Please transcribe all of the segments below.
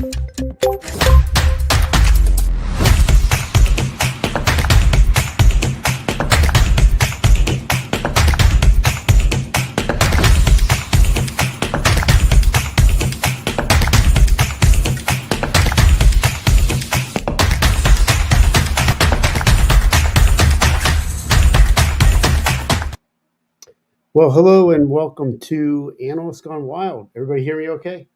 Well, hello and welcome to Analysts Gone Wild. Everybody hear me okay?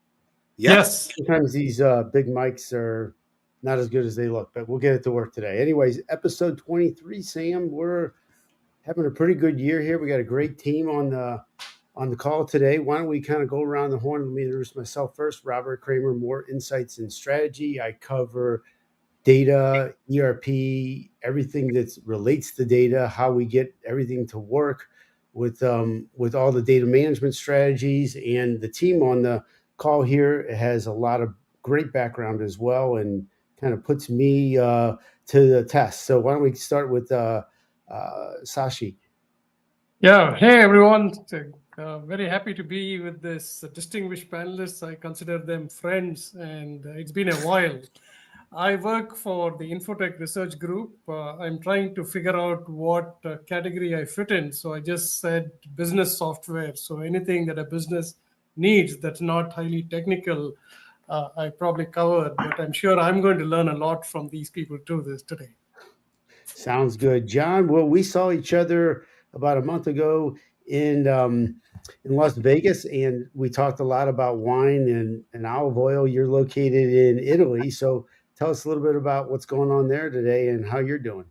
Yes. Sometimes these big mics are not as good as they look, but we'll get it to work today. Anyways, episode 23, Sam, we're having a pretty good year here. We got a great team on the call today. Why don't we kind of go around the horn? Let me introduce myself first. Robert Kramer, Moor, Insights and Strategy. I cover data, ERP, everything that relates to data, how we get everything to work with all the data management strategies. And the team on the call here has a lot of great background as well and kind of puts me to the test. So why don't we start with Shashi? Yeah. Hey, everyone. Very happy to be with this distinguished panelists. I consider them friends, and it's been a while. I work for the Infotech Research Group. I'm trying to figure out what category I fit in. So I just said business software. So anything that a business needs that's not highly technical, I probably covered. But I'm sure I'm going to learn a lot from these people too today. Sounds good. John, well, we saw each other about a month ago in Las Vegas, and we talked a lot about wine and olive oil. You're located in Italy, so tell us a little bit about what's going on there today and how you're doing.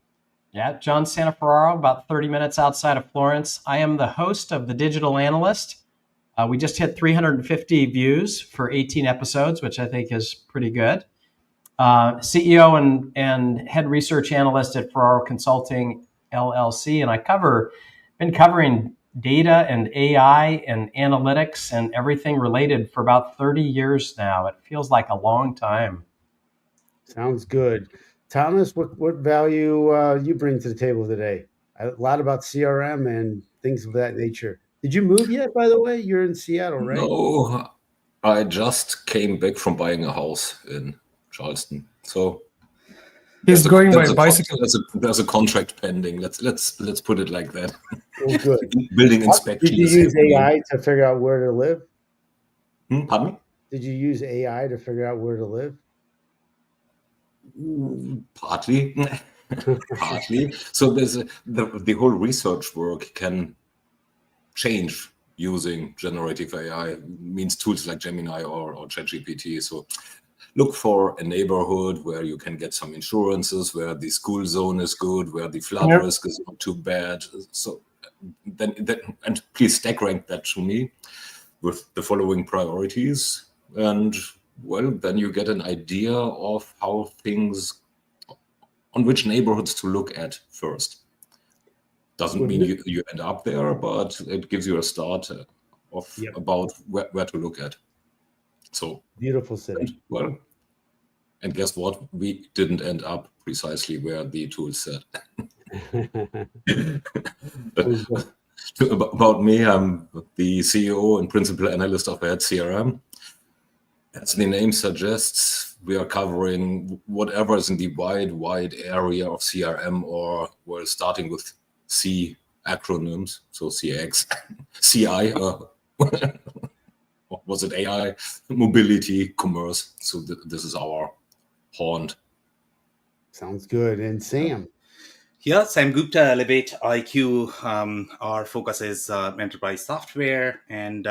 Yeah, John Santaferraro, about 30 minutes outside of Florence. I am the host of the Digital Analyst. We just hit 350 views for 18 episodes, which I think is pretty good. CEO and head research analyst at Ferraro Consulting LLC, and been covering data and AI and analytics and everything related for about 30 years now. It feels like a long time. Sounds good. Thomas, what value you bring to the table today? A lot about CRM and things of that nature. Did you move yet, by the way? You're in Seattle, right? No, I just came back from buying a house in Charleston. So he's going by bicycle. There's a contract pending. Let's put it like that. Oh, good. Building inspection. Did you use AI to figure out where to live? Pardon me? Did you use AI to figure out where to live? Partly. Partly. So there's the whole research work can change using generative AI, means tools like Gemini or ChatGPT. So look for a neighborhood where you can get some insurances, where the school zone is good, where the flood risk is not too bad. So then and please stack rank that to me with the following priorities. And well, then you get an idea of how things, on which neighborhoods to look at first. Doesn't mean you end up there, but it gives you a start of about where to look at. So beautiful city. And guess what? We didn't end up precisely where the tool said. About me, I'm the CEO and principal analyst of aheadCRM. As the name suggests, we are covering whatever is in the wide area of CRM, or we're starting with C acronyms, so CX, CI, was it AI, mobility, commerce. So this is our haunt. Sounds good. And Sam? Yeah, Sam Gupta, Elevate IQ. Our focus is enterprise software. And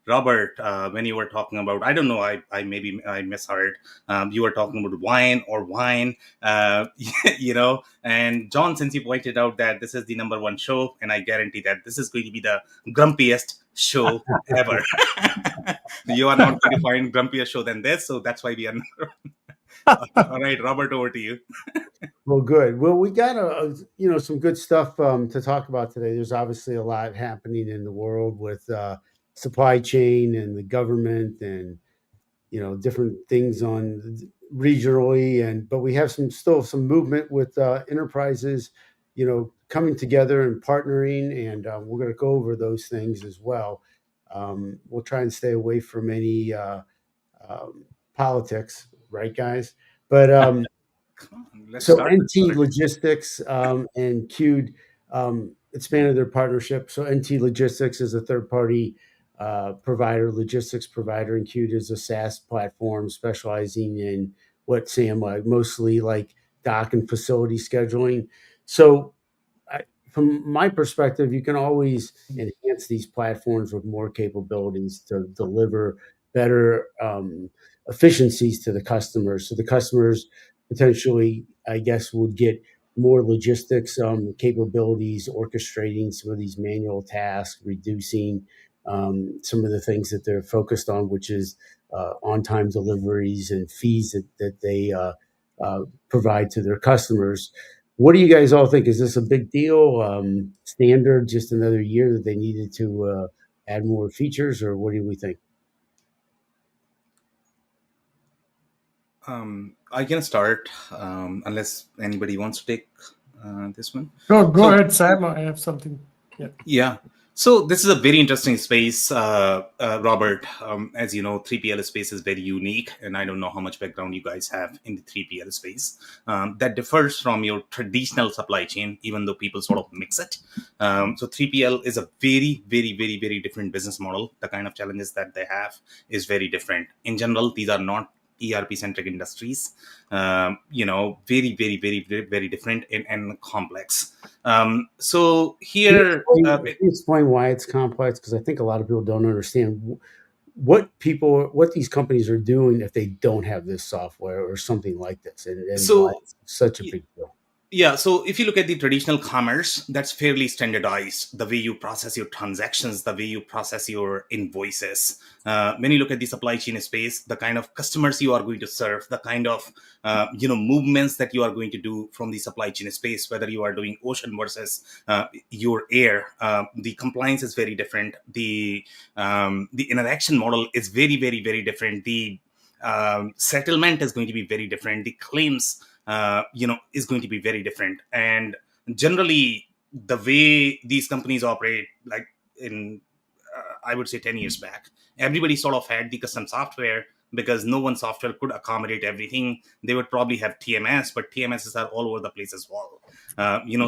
Robert, when you were talking about, I don't know, I maybe I misheard. You were talking about wine, and John, since you pointed out that this is the #1 show, and I guarantee that this is going to be the grumpiest show ever. You are not going to find grumpier show than this, so that's why we are. All right, Robert, over to you. Well, good. Well, we got some good stuff to talk about today. There's obviously a lot happening in the world with supply chain and the government, and different things on regionally, but we have still some movement with enterprises, coming together and partnering, and we're going to go over those things as well. We'll try and stay away from any politics, right, guys? But Come on, let's so start with NT politics. Logistics and Q'd expanded their partnership. So NT Logistics is a third-party provider, logistics provider, and Q'd is a SaaS platform specializing in what Sam mostly like dock and facility scheduling. So from my perspective, you can always enhance these platforms with more capabilities to deliver better efficiencies to the customers. So the customers potentially, I guess, would get more logistics capabilities, orchestrating some of these manual tasks, reducing some of the things that they're focused on, which is on-time deliveries and fees that they provide to their customers. What do you guys all think? Is this a big deal? Standard, just another year that they needed to add more features, or what do we think? I can start unless anybody wants to take this one. Go ahead, Sam. I have something. Yeah. So this is a very interesting space, Robert. As you know, 3PL space is very unique, and I don't know how much background you guys have in the 3PL space. That differs from your traditional supply chain, even though people sort of mix it. So 3PL is a very, very, very, very different business model. The kind of challenges that they have is very different. In general, these are not ERP-centric industries, very, very, very, very, very different and complex. So here, can you explain why it's complex? Because I think a lot of people don't understand what these companies are doing if they don't have this software or something like this, and why it's such a big deal. Yeah, so if you look at the traditional commerce, that's fairly standardized. The way you process your transactions, the way you process your invoices. When you look at the supply chain space, the kind of customers you are going to serve, the kind of movements that you are going to do from the supply chain space, whether you are doing ocean versus your air, the compliance is very different. The interaction model is very, very, very different. The settlement is going to be very different. The claims is going to be very different. And generally, the way these companies operate, like in, I would say 10 years back, everybody sort of had the custom software because no one software could accommodate everything. They would probably have TMS, but TMSs are all over the place as well.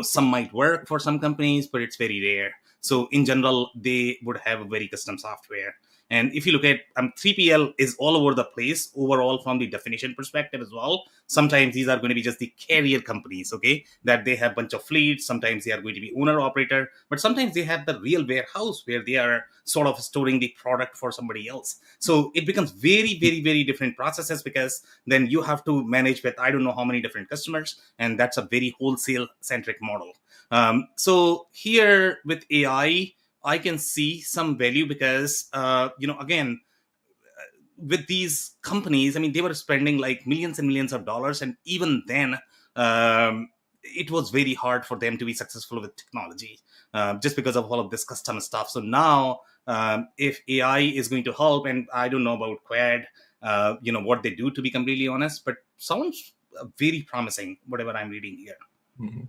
Some might work for some companies, but it's very rare. So in general, they would have a very custom software. And if you look at 3PL is all over the place overall from the definition perspective as well. Sometimes these are going to be just the carrier companies, okay, that they have a bunch of fleets. Sometimes they are going to be owner operator, but sometimes they have the real warehouse where they are sort of storing the product for somebody else. So it becomes very, very, very different processes because then you have to manage with I don't know how many different customers, and that's a very wholesale centric model. So here with AI, I can see some value because, again, with these companies, I mean, they were spending like millions and millions of dollars. And even then, it was very hard for them to be successful with technology just because of all of this custom stuff. So now, if AI is going to help, and I don't know about Quad, what they do, to be completely honest, but sounds very promising, whatever I'm reading here. Mm-hmm.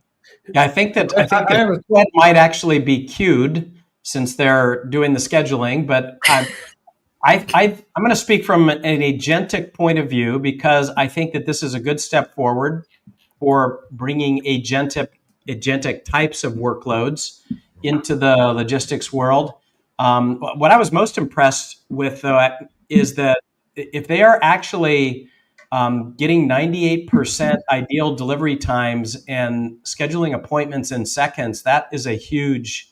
Yeah, I think that Quad might actually be queued since they're doing the scheduling, but I'm going to speak from an agentic point of view because I think that this is a good step forward for bringing agentic types of workloads into the logistics world. What I was most impressed with, though, is that if they are actually getting 98% ideal delivery times and scheduling appointments in seconds, that is a huge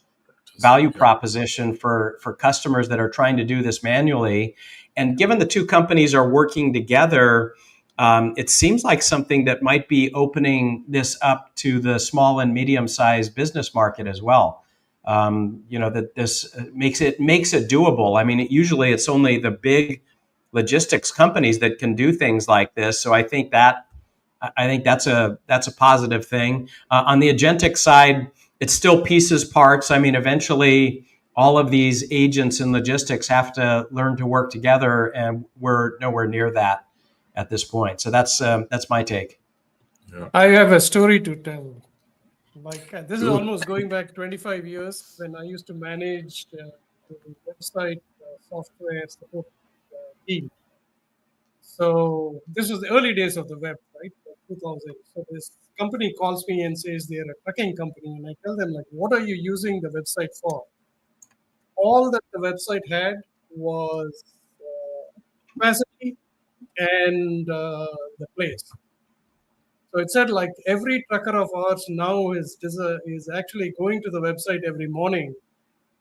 value proposition for customers that are trying to do this manually. And given the two companies are working together, it seems like something that might be opening this up to the small and medium-sized business market as well. That this makes it doable. I mean, usually it's only the big logistics companies that can do things like this. So I think that's a positive thing. On the agentic side, it's still pieces, parts. I mean, eventually all of these agents in logistics have to learn to work together, and we're nowhere near that at this point. So that's my take. Yeah. I have a story to tell. Like this is almost going back 25 years when I used to manage the website software support team. So this was the early days of the web, right? 2000. So this company calls me and says they're a trucking company, and I tell them like, what are you using the website for? All that the website had was capacity and the place. So it said like every trucker of ours now is actually going to the website every morning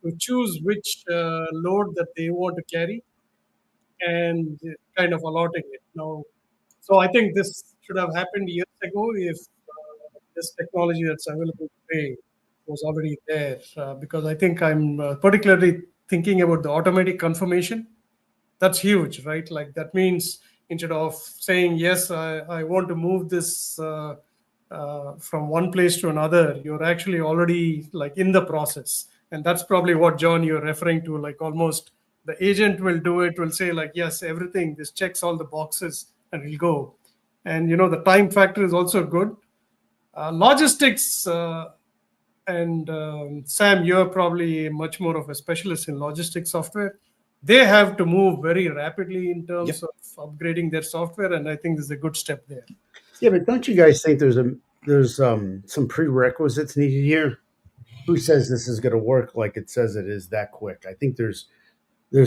to choose which load that they want to carry and kind of allotting it now. So I think this should have happened years ago if this technology that's available today was already there. Because I think I'm particularly thinking about the automatic confirmation. That's huge, right? Like that means instead of saying, yes, I want to move this from one place to another, you're actually already like in the process. And that's probably what, John, you're referring to, like almost the agent will do it, will say like, yes, everything, this checks all the boxes and it'll go. And, the time factor is also good. Logistics, and Sam, you're probably much more of a specialist in logistics software. They have to move very rapidly in terms of upgrading their software, and I think this is a good step there. Yeah, but don't you guys think there's some prerequisites needed here? Who says this is going to work like it says it is that quick? I think there's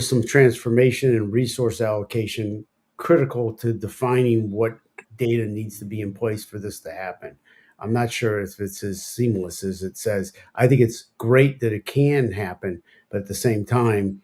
some transformation and resource allocation critical to defining what data needs to be in place for this to happen. I'm not sure if it's as seamless as it says. I think it's great that it can happen, but at the same time,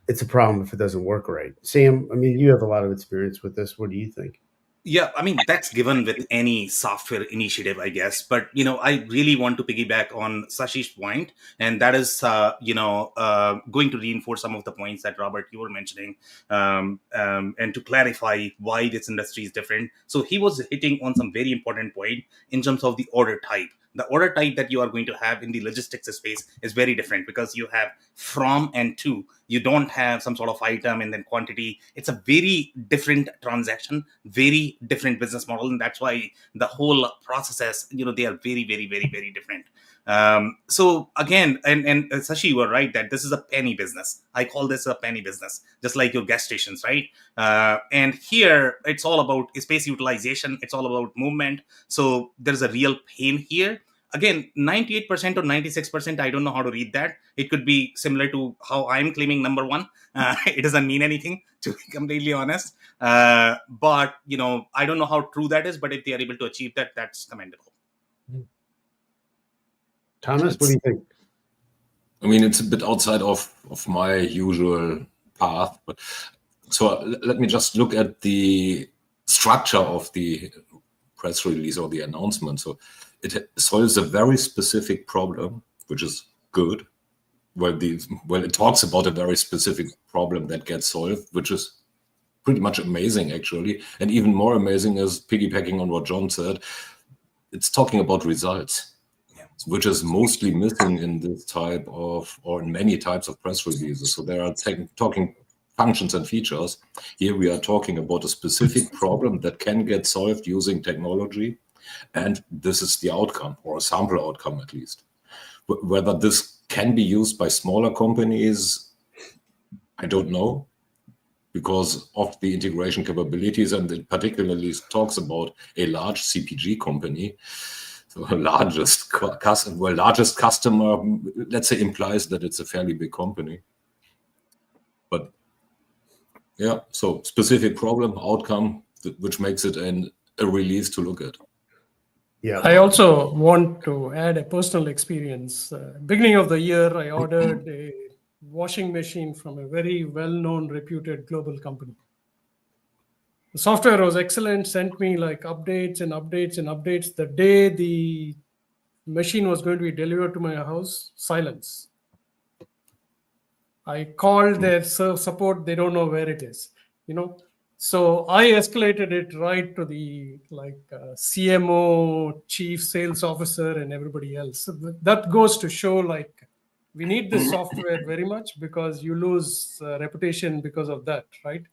it's a problem if it doesn't work right. Sam, I mean, you have a lot of experience with this. What do you think? Yeah, I mean, that's given with any software initiative, I guess. But, I really want to piggyback on Sashi's point. And that is, going to reinforce some of the points that, Robert, you were mentioning, and to clarify why this industry is different. So he was hitting on some very important point in terms of the order type. The order type that you are going to have in the logistics space is very different because you have from and to. You don't have some sort of item and then quantity. It's a very different transaction, very different business model. And that's why the whole processes, they are very, very, very, very different. So again, and Sashi, you were right that this is a penny business. I call this a penny business, just like your gas stations, right? And here it's all about space utilization. It's all about movement. So there's a real pain here. Again, 98% or 96%, I don't know how to read that. It could be similar to how I'm claiming number one. It doesn't mean anything, to be completely honest. But, I don't know how true that is, but if they are able to achieve that, that's commendable. Thomas, what do you think? I mean, it's a bit outside of my usual path, but so let me just look at the structure of the press release or the announcement. So it solves a very specific problem, which is good. Well, it talks about a very specific problem that gets solved, which is pretty much amazing, actually. And even more amazing is piggybacking on what John said. It's talking about results, which is mostly missing in this type of, or in many types of press releases. So they are talking functions and features. Here we are talking about a specific problem that can get solved using technology. And this is the outcome, or a sample outcome at least. Whether this can be used by smaller companies, I don't know, because of the integration capabilities, and it particularly talks about a large CPG company. So largest customer, let's say, implies that it's a fairly big company. But yeah, so specific problem, outcome, which makes it a release to look at. Yeah. I also want to add a personal experience. Beginning of the year, I ordered a washing machine from a very well-known, reputed global company. The software was excellent, sent me like updates and updates and updates. The day the machine was going to be delivered to my house, silence. I called their support, they don't know where it is, So I escalated it right to the CMO, chief sales officer, and everybody else. So that goes to show we need this software very much because you lose reputation because of that, right?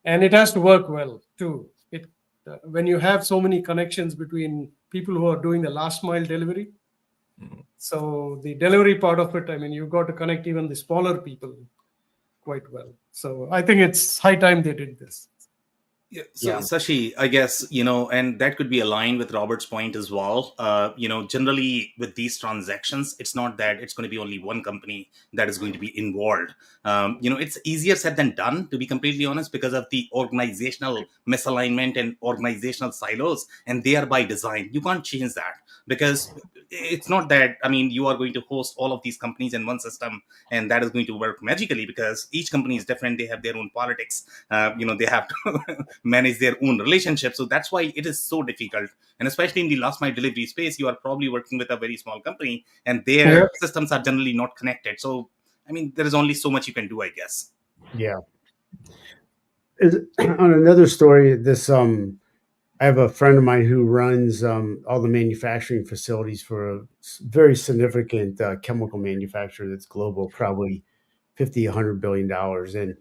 And it has to work well too. When you have so many connections between people who are doing the last mile delivery. So the delivery part of it, I mean, you've got to connect even the smaller people quite well. So I think it's high time they did this. Yeah. So, Sashi, I guess, and that could be aligned with Robert's point as well. Generally with these transactions, it's not that it's going to be only one company that is going to be involved. It's easier said than done, to be completely honest, because of the organizational misalignment and organizational silos, and they are by design. You can't change that, because it's not that, you are going to host all of these companies in one system and that is going to work magically, because each company is different. They have their own politics. They have to manage their own relationships. So that's why it is so difficult. And especially in the last mile delivery space, you are probably working with a very small company and their systems are generally not connected. So, there is only so much you can do, I guess. Yeah. On another story, I have a friend of mine who runs all the manufacturing facilities for a very significant chemical manufacturer that's global, probably $50-100 billion. And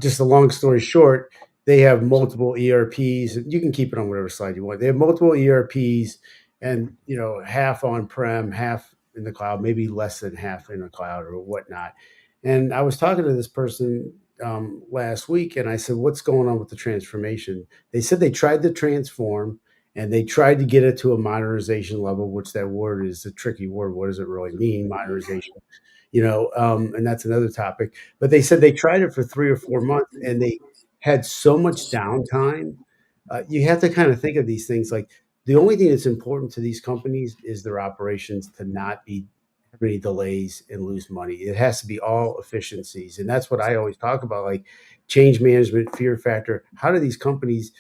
just a long story short, they have multiple ERPs. You can keep it on whatever slide you want. They have multiple ERPs, and half on-prem, half in the cloud, maybe less than half in the cloud or whatnot. And I was talking to this person last week, and I said, "What's going on with the transformation?" They said they tried to transform, and they tried to get it to a modernization level, which that word is a tricky word. What does it really mean, modernization? And that's another topic. But they said they tried it for 3 or 4 months, and they had so much downtime. You have to kind of think of these things like the only thing that's important to these companies is their operations to not be have any delays and lose money. It has to be all efficiencies, and that's what I always talk about, like change management, fear factor. How do these companies?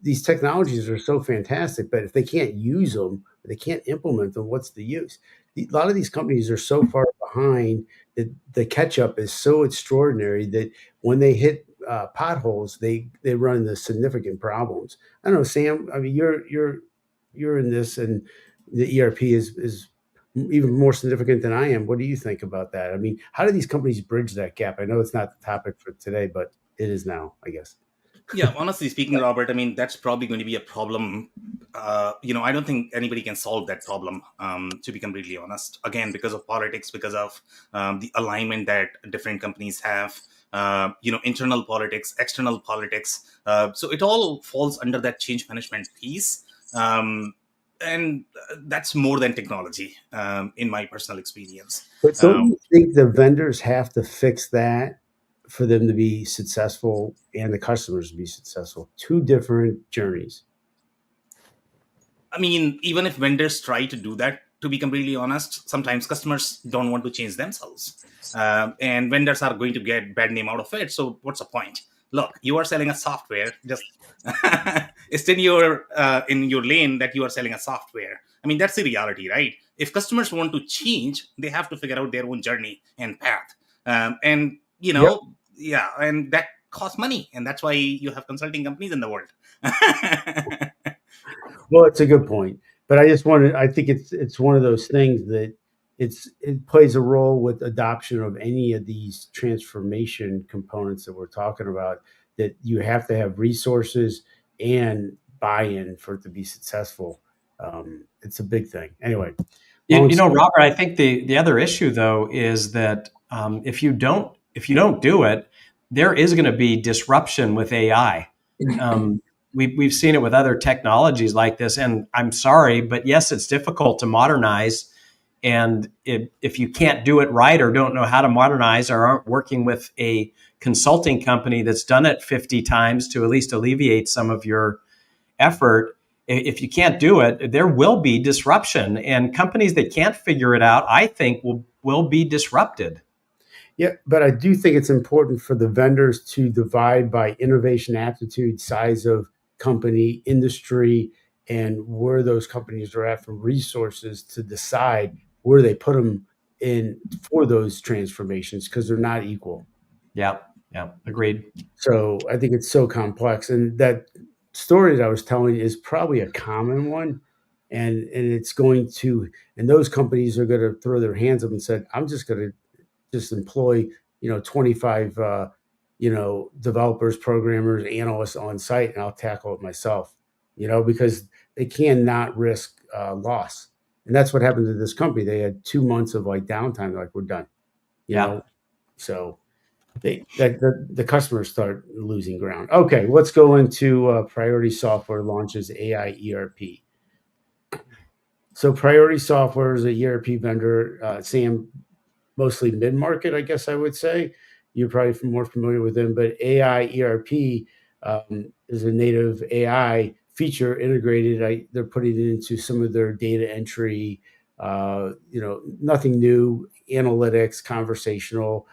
These technologies are so fantastic, but if they can't use them, they can't implement them. What's the use? A lot of these companies are so far behind that the catch up is so extraordinary that when they hit potholes, they run into significant problems. I don't know, Sam. I mean, you're in this, and the ERP is even more significant than I am. What do you think about that? I mean, how do these companies bridge that gap? I know it's not the topic for today, but it is now, I guess. Yeah, honestly speaking, Robert, that's probably going to be a problem. I don't think anybody can solve that problem, to be completely honest. Again, because of politics, because of the alignment that different companies have, internal politics, external politics. So it all falls under that change management piece. And that's more than technology, in my personal experience. But don't you think the vendors have to fix that for them to be successful and the customers to be successful? Two different journeys. Even if vendors try to do that, to be completely honest, sometimes customers don't want to change themselves. And vendors are going to get bad name out of it. So what's the point? Look, you are selling a software. Just it's in your lane that you are selling a software. That's the reality, right? If customers want to change, they have to figure out their own journey and path. Yeah, and that costs money, and that's why you have consulting companies in the world. Well, it's a good point, but I think it's one of those things that it plays a role with adoption of any of these transformation components that we're talking about, that you have to have resources and buy-in for it to be successful. It's a big thing. Anyway, Robert, I think the other issue though is that if you don't do it, there is going to be disruption with AI. We've seen it with other technologies like this, and I'm sorry, but yes, it's difficult to modernize. And if you can't do it right or don't know how to modernize or aren't working with a consulting company that's done it 50 times to at least alleviate some of your effort, if you can't do it, there will be disruption. And companies that can't figure it out, I think, will be disrupted. Yeah, but I do think it's important for the vendors to divide by innovation, aptitude, size of company, industry, and where those companies are at from resources to decide where they put them in for those transformations, because they're not equal. Yeah, agreed. So I think it's so complex, and that story that I was telling is probably a common one, and it's going to, and those companies are going to throw their hands up and say, "I'm just going to just employ 25 developers, programmers, analysts on site, and I'll tackle it myself," because they cannot risk loss. And that's what happened to this company. They had 2 months of downtime. Like, we're done. So the customers start losing ground. Okay, let's go into Priority Software launches aiERP. So Priority Software is a ERP vendor, Sam, mostly mid-market, I guess I would say. You're probably more familiar with them, but aiERP is a native AI feature integrated. They're putting it into some of their data entry, nothing new, analytics, conversational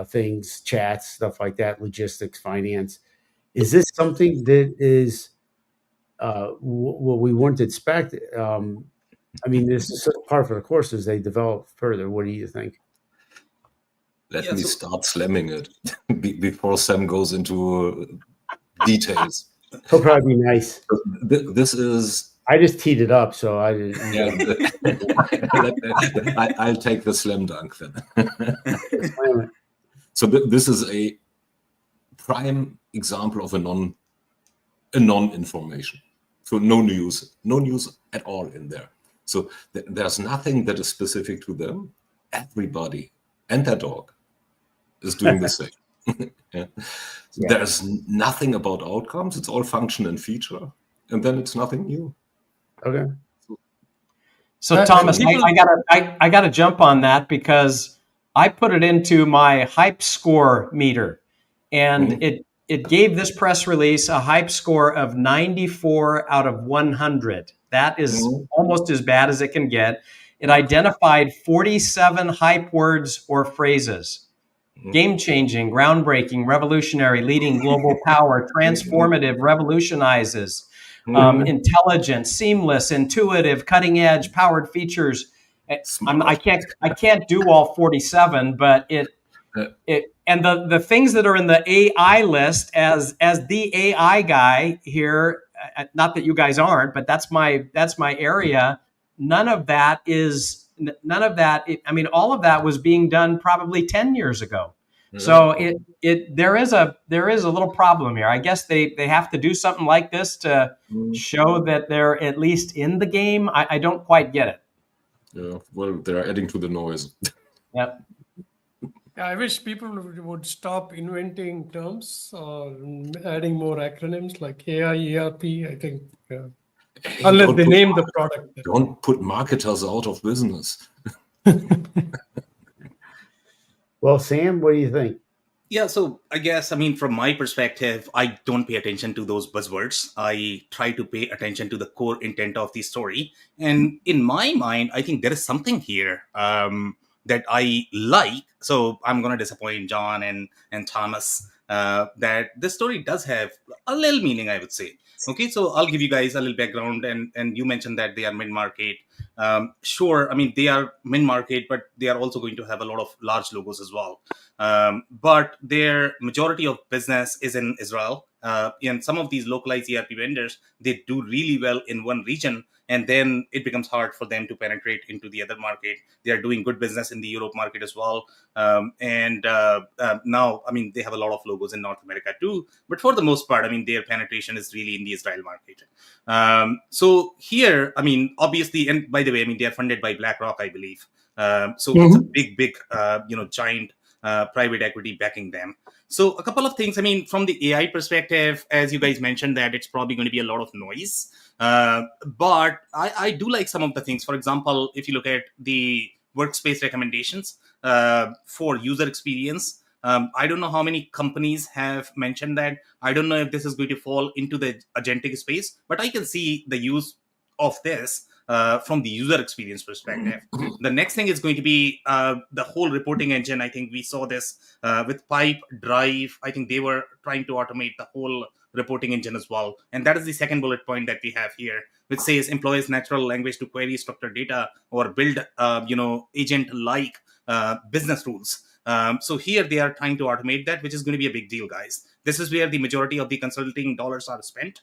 things, chats, stuff like that, logistics, finance. Is this something that is what we wouldn't expect? This is part of the course as they develop further. What do you think? Let me start slamming it before Sam goes into details. He'll probably be nice. This is. I just teed it up, so I didn't. Yeah, I'll take the slam dunk then. So this is a prime example of a non-information. So no news at all in there. So there's nothing that is specific to them. Everybody and their dog is doing the same. Yeah. Yeah. There's nothing about outcomes. It's all function and feature, and then it's nothing new. Okay. So Thomas, I gotta jump on that because I put it into my hype score meter, and it gave this press release a hype score of 94 out of 100. That is almost as bad as it can get. It identified 47 hype words or phrases. Game-changing, groundbreaking, revolutionary, leading global power, transformative, revolutionizes, intelligent, seamless, intuitive, cutting-edge, powered features. I can't do all 47, but it and the things that are in the AI list as the AI guy here. Not that you guys aren't, but that's my area. None of that. All of that was being done probably 10 years ago. So there is a little problem here. I guess they have to do something like this to show that they're at least in the game. I don't quite get it. Yeah, well, they're adding to the noise. Yep. I wish people would stop inventing terms or adding more acronyms like aiERP. I think unless they name the product. Don't put marketers out of business. Well, Sam, what do you think? Yeah, so I guess, from my perspective, I don't pay attention to those buzzwords. I try to pay attention to the core intent of the story. And in my mind, I think there is something here that I like. So I'm going to disappoint John and Thomas that this story does have a little meaning, I would say. Okay, so I'll give you guys a little background. And you mentioned that they are mid-market. Sure, they are mid-market, but they are also going to have a lot of large logos as well. But their majority of business is in Israel. And some of these localized ERP vendors, they do really well in one region, and then it becomes hard for them to penetrate into the other market. They are doing good business in the Europe market as well. Now, they have a lot of logos in North America too. But for the most part, their penetration is really in the Israel market. So here, obviously, and by the way, they are funded by BlackRock, I believe. So it's a big, giant private equity backing them. So a couple of things, from the AI perspective, as you guys mentioned, that it's probably going to be a lot of noise. But I do like some of the things. For example, if you look at the workspace recommendations for user experience, I don't know how many companies have mentioned that. I don't know if this is going to fall into the agentic space, but I can see the use of this from the user experience perspective. The next thing is going to be the whole reporting engine. I think we saw this with Pipe, Drive. I think they were trying to automate the whole reporting engine as well. And that is the second bullet point that we have here, which says employs natural language to query structured data or build, agent-like business rules. So here they are trying to automate that, which is going to be a big deal, guys. This is where the majority of the consulting dollars are spent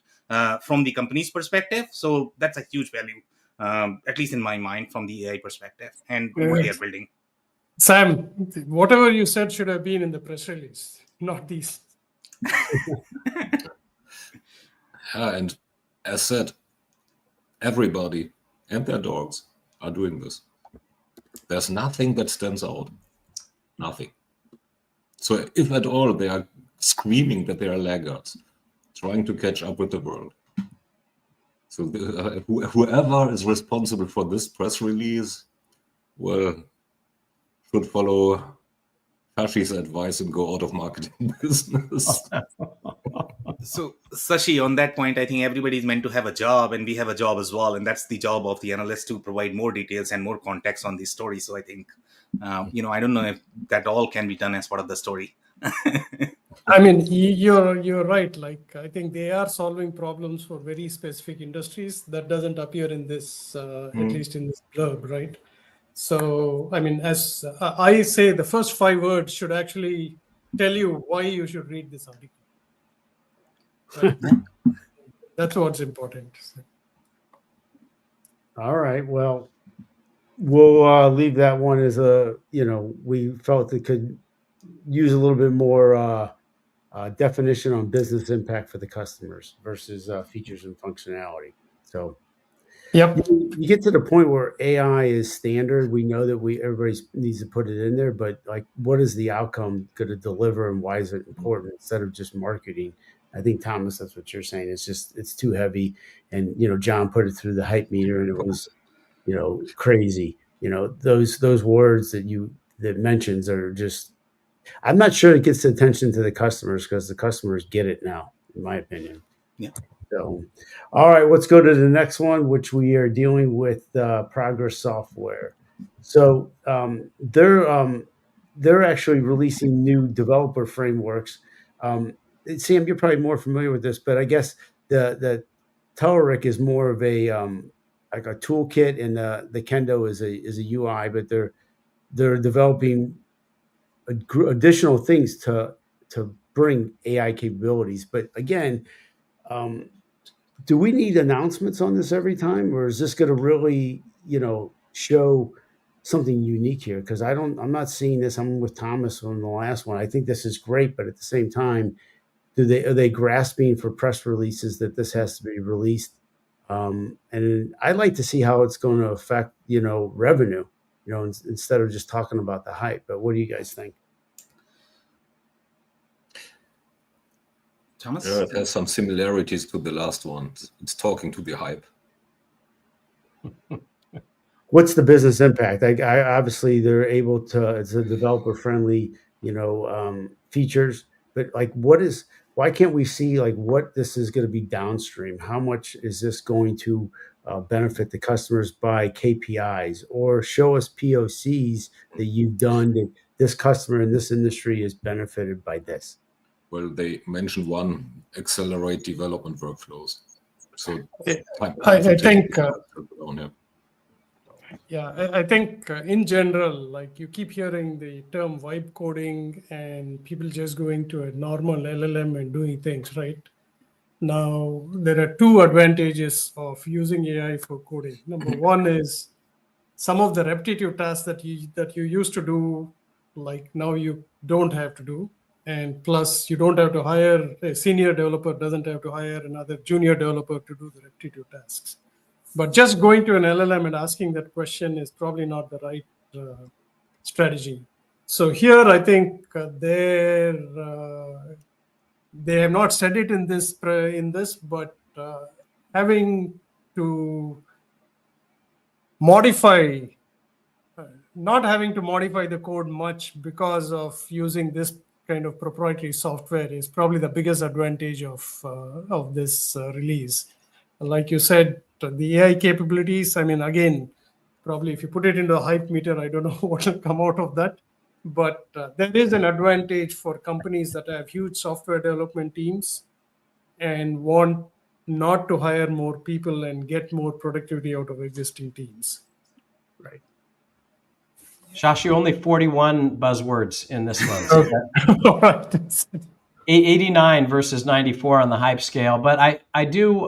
from the company's perspective. So that's a huge value. At least in my mind, from the AI perspective and what they are building. Sam, whatever you said should have been in the press release, not these. And as said, everybody and their dogs are doing this. There's nothing that stands out. Nothing. So if at all, they are screaming that they are laggards, trying to catch up with the world. So whoever is responsible for this press release, well, should follow Shashi's advice and go out of marketing business. So, Shashi, on that point, I think everybody's meant to have a job, and we have a job as well. And that's the job of the analyst to provide more details and more context on these stories. So I think, I don't know if that all can be done as part of the story. I mean, you're right. Like, I think they are solving problems for very specific industries that doesn't appear in this, at least in this blurb, right? So, I mean, as I say, the first 5 words should actually tell you why you should read this article. Right? That's what's important. All right. Well, we'll leave that one as we felt it could use a little bit more definition on business impact for the customers versus features and functionality. So, yep, you get to the point where AI is standard. We know that everybody needs to put it in there, but like, what is the outcome going to deliver, and why is it important instead of just marketing? I think, Thomas, that's what you're saying. It's too heavy, and John put it through the hype meter, and it was crazy. Those words that mentions are just. I'm not sure it gets attention to the customers because the customers get it now, in my opinion. Yeah. So, all right, let's go to the next one, which we are dealing with Progress Software. So they're actually releasing new developer frameworks. Sam, you're probably more familiar with this, but I guess the Telerik is more of a like a toolkit, and the Kendo is a UI, but they're developing additional things to bring AI capabilities. But again, do we need announcements on this every time, or is this going to really, show something unique here? Because I'm not seeing this. I'm with Thomas on the last one. I think this is great, but at the same time, are they grasping for press releases that this has to be released? And I'd like to see how it's going to affect, revenue, instead of just talking about the hype. But what do you guys think? Thomas? It has some similarities to the last one. It's talking to the hype. What's the business impact? I obviously they're able to. It's a developer friendly, features. But like, why can't we see like what this is going to be downstream? How much is this going to benefit the customers by KPIs, or show us POCs that you've done that this customer in this industry is benefited by this? Well, they mentioned one: accelerate development workflows. So I think. I think in general, like, you keep hearing the term vibe coding and people just going to a normal LLM and doing things, right? Now, there are 2 advantages of using AI for coding. Number one is some of the repetitive tasks that you used to do, like, now you don't have to do. And plus, you don't have to hire a senior developer, doesn't have to hire another junior developer to do the repetitive tasks. But just going to an LLM and asking that question is probably not the right strategy. So here, I think they have not said it in this, but having to modify, not having to modify the code much because of using this kind of proprietary software is probably the biggest advantage of this release. Like you said, the AI capabilities, I mean, again, probably if you put it into a hype meter, I don't know what will come out of that. But there is an advantage for companies that have huge software development teams and want not to hire more people and get more productivity out of existing teams. Right. Shashi, only 41 buzzwords in this one. Okay. All right. 89 versus 94 on the hype scale. But I do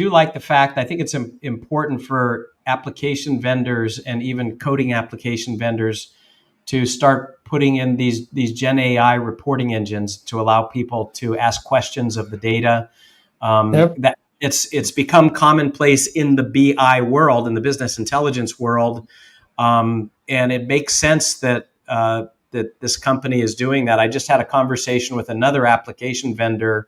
like the fact, I think it's important for application vendors and even coding application vendors to start putting in these Gen AI reporting engines to allow people to ask questions of the data. That it's become commonplace in the BI world, in the business intelligence world. And it makes sense that that this company is doing that. I just had a conversation with another application vendor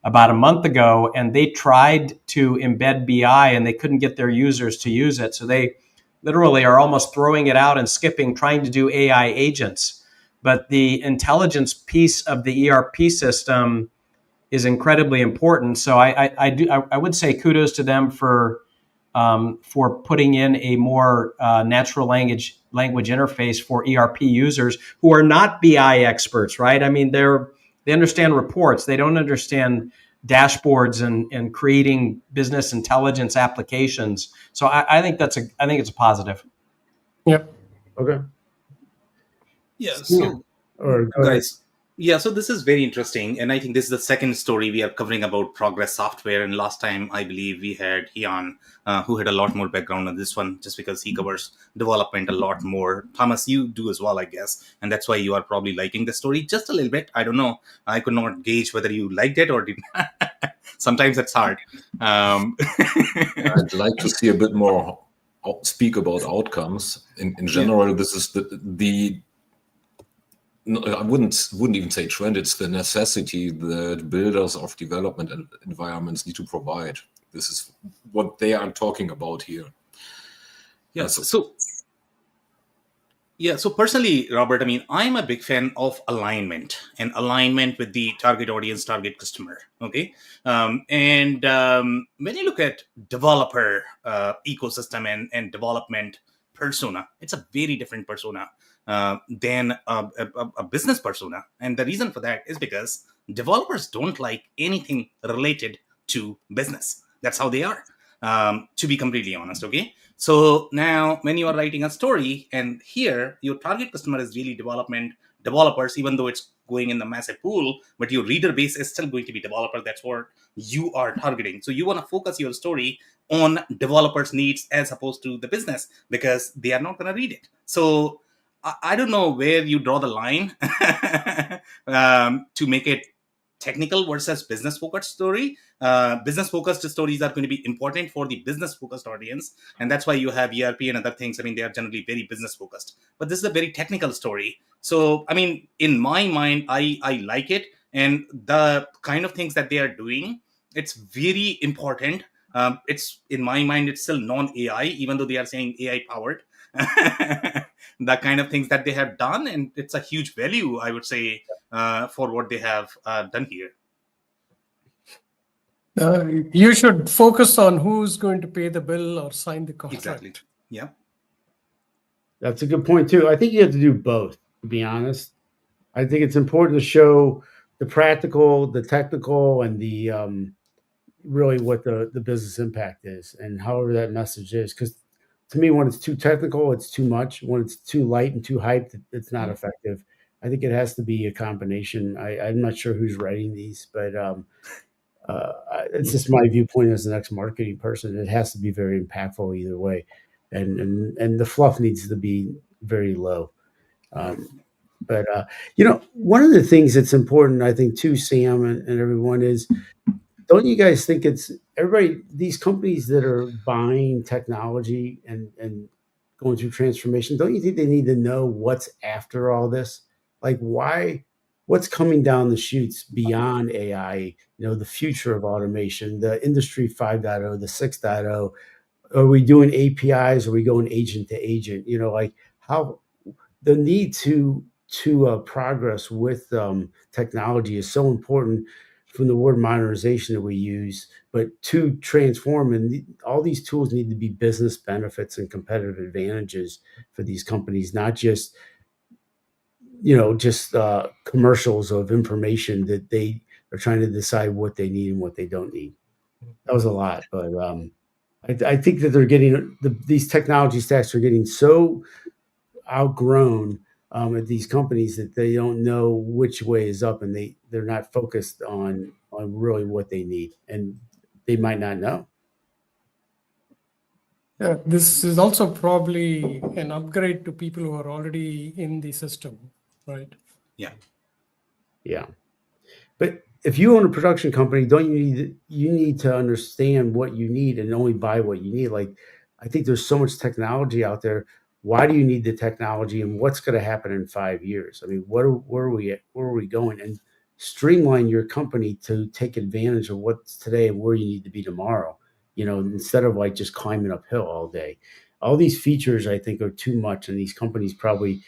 about a month ago, and they tried to embed BI and they couldn't get their users to use it. So they literally are almost throwing it out and skipping, trying to do AI agents. But the intelligence piece of the ERP system is incredibly important. So I would say kudos to them for putting in a more natural language interface for ERP users who are not BI experts, right? I mean, they understand reports. They don't understand dashboards and creating business intelligence applications. So I think it's a positive. Yep. Okay. Yeah. So, Or go ahead. guys, yeah, so this is very interesting. And I think this is the second story we are covering about Progress Software. And last time, I believe we had Hyoun, who had a lot more background on this one, just because he covers development a lot more. Thomas, you do as well, I guess. And that's why you are probably liking the story just a little bit. I don't know. I could not gauge whether you liked it or didn't. Sometimes it's hard. I'd like to see a bit more speak about outcomes. In general, this is the I wouldn't even say trend. It's the necessity that builders of development environments need to provide. This is what they are talking about here. Yeah. So personally, Robert, I mean, I'm a big fan of alignment with the target audience, target customer. Okay. When you look at developer ecosystem and development persona, it's a very different persona than a business persona. And the reason for that is because developers don't like anything related to business. That's how they are, to be completely honest. Okay. So now when you are writing a story, and here your target customer is really developers, even though it's going in the massive pool, but your reader base is still going to be developer. That's what you are targeting. So you want to focus your story on developers' needs as opposed to the business, because they are not going to read it. So I don't know where you draw the line to make it technical versus business focused story. Business focused stories are going to be important for the business focused audience, and that's why you have ERP and other things. I mean, they are generally very business focused, but this is a very technical story. So I mean, in my mind, I like it, and the kind of things that they are doing, it's very important. It's, in my mind, it's still non-AI, even though they are saying AI powered. The kind of things that they have done, and it's a huge value, I would say, for what they have done here. You should focus on who's going to pay the bill or sign the contract. Exactly. Yeah. That's a good point too. I think you have to do both, to be honest. I think it's important to show the practical, the technical, and the really what the business impact is, and however that message is. Because to me, when it's too technical, it's too much. When it's too light and too hyped, it's not effective. I think it has to be a combination. I'm not sure who's writing these, but it's just my viewpoint as the next marketing person. It has to be very impactful either way, and the fluff needs to be very low. But one of the things that's important, I think, too, Sam and everyone, is, don't you guys think it's everybody, these companies that are buying technology and going through transformation, don't you think they need to know what's after all this? Like, what's coming down the chutes beyond AI, the future of automation, the industry 5.0, the 6.0, are we doing APIs? Are we going agent to agent? Like how the need to progress with technology is so important, from the word modernization that we use, but to transform. And all these tools need to be business benefits and competitive advantages for these companies, not just commercials of information that they are trying to decide what they need and what they don't need. That was a lot, but I think that they're getting these technology stacks are getting so outgrown at these companies that they don't know which way is up, and they're not focused on really what they need, and they might not know. Yeah, this is also probably an upgrade to people who are already in the system, right? Yeah. But if you own a production company, don't you need to understand what you need and only buy what you need? Like, I think there's so much technology out there. why do you need the technology, and what's going to happen in 5 years? I mean, where are we at? Where are we going? And streamline your company to take advantage of what's today and where you need to be tomorrow. Instead of like just climbing uphill all day. All these features, I think, are too much, and these companies probably